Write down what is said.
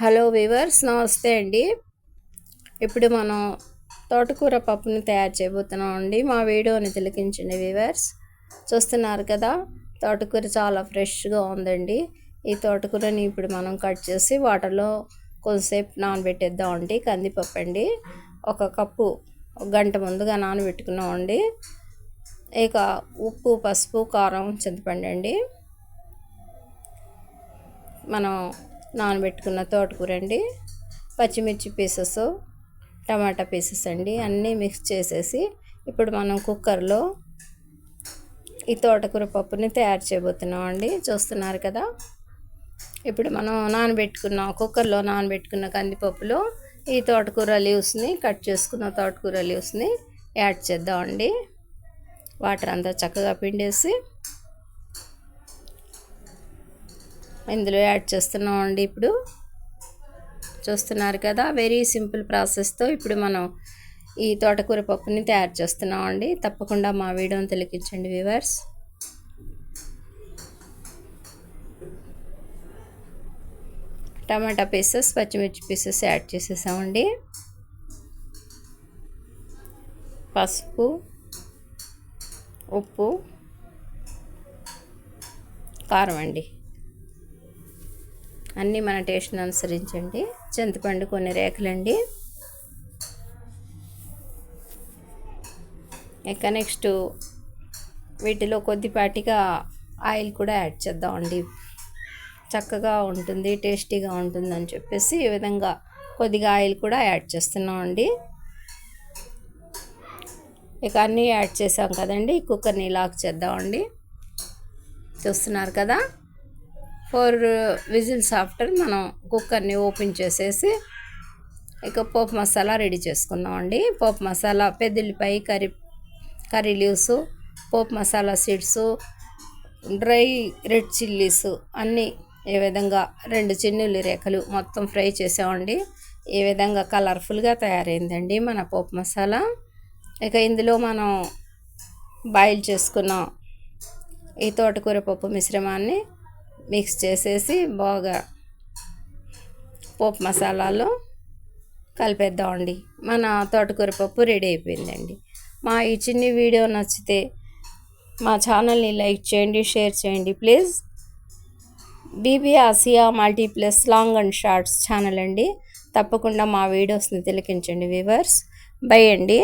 Hello weavers, నమస్తే అండి. ఇప్పుడు మనం తోటకూర పప్పుని తయారు చేయబోతున్నాం అండి. మా వీడియోని తిలకించండి వీవర్స్. చూస్తున్నారు కదా, తోటకూర చాలా ఫ్రెష్గా ఉందండి. ఈ తోటకూరని ఇప్పుడు మనం కట్ చేసి వాటర్లో కొంతసేపు నానబెట్టేద్దామండి. కందిపప్పు అండి, ఒక కప్పు గంట ముందుగా నానబెట్టుకున్నామండి. ఇక ఉప్పు, పసుపు, కారం, చింతపండు అండి, మనం నానబెట్టుకున్న తోటకూర అండి, పచ్చిమిర్చి పీసెస్, టమాటా పీసెస్ అండి, అన్నీ మిక్స్ చేసేసి ఇప్పుడు మనం కుక్కర్లో ఈ తోటకూర పప్పుని తయారు చేయబోతున్నాం అండి. చూస్తున్నారు కదా, ఇప్పుడు మనం కుక్కర్లో నానబెట్టుకున్న కందిపప్పులో ఈ తోటకూర లీవ్స్ని, కట్ చేసుకున్న తోటకూర లీవ్స్ని యాడ్ చేద్దామండి. వాటర్ అంతా చక్కగా పిండేసి ఇందులో యాడ్ చేస్తున్నామండి. ఇప్పుడు చూస్తున్నారు కదా, వెరీ సింపుల్ ప్రాసెస్తో ఇప్పుడు మనం ఈ తోటకూర పప్పుని తయారు చేస్తున్నామండి. తప్పకుండా మా వీడియోని తిలకించండి వ్యూవర్స్. టమాటా పీసెస్, పచ్చిమిర్చి పీసెస్ యాడ్ చేసేసామండి. పసుపు, ఉప్పు, కారం అండి, అన్నీ మన టేస్ట్ని అనుసరించండి. చింతపండు కొన్ని రేఖలండి. ఇక నెక్స్ట్ వీటిలో కొద్దిపాటిగా ఆయిల్ కూడా యాడ్ చేద్దామండి. చక్కగా ఉంటుంది, టేస్టీగా ఉంటుంది అని చెప్పేసి ఈ విధంగా కొద్దిగా ఆయిల్ కూడా యాడ్ చేస్తున్నామండి. ఇక అన్నీ యాడ్ చేసాం కదండి, కుక్కర్ని లాక్ చేద్దామండి. చూస్తున్నారు కదా, 4 విజిల్స్ ఆఫ్టర్ మనం కుక్కర్ని ఓపెన్ చేసేసి ఇక పోపు మసాలా రెడీ చేసుకుందామండి. పోపు మసాలా పెద్దల్లిపాయ, కర్రీ లీవ్స్, పోపు masala seeds, dry red chillies అన్నీ ఈ విధంగా 2 చిన్నుల్లి రేఖలు మొత్తం ఫ్రై చేసామండి. ఈ విధంగా కలర్ఫుల్గా తయారైందండి మన పోపు మసాలా. ఇక ఇందులో మనం బాయిల్ చేసుకున్న ఈ తోటకూర పప్పు మిశ్రమాన్ని మిక్స్ చేసేసి బాగా పోపు మసాలాలో కలిపేద్దామండి. మన తోటకూర పప్పు రెడీ అయిపోయిందండి. మా ఈ చిన్ని వీడియో నచ్చితే మా ఛానల్ని లైక్ చేయండి, షేర్ చేయండి please. BB Asia multiplus long and shorts channel అండి. తప్పకుండా మా వీడియోస్ని తిలకించండి వ్యూవర్స్. బై అండి.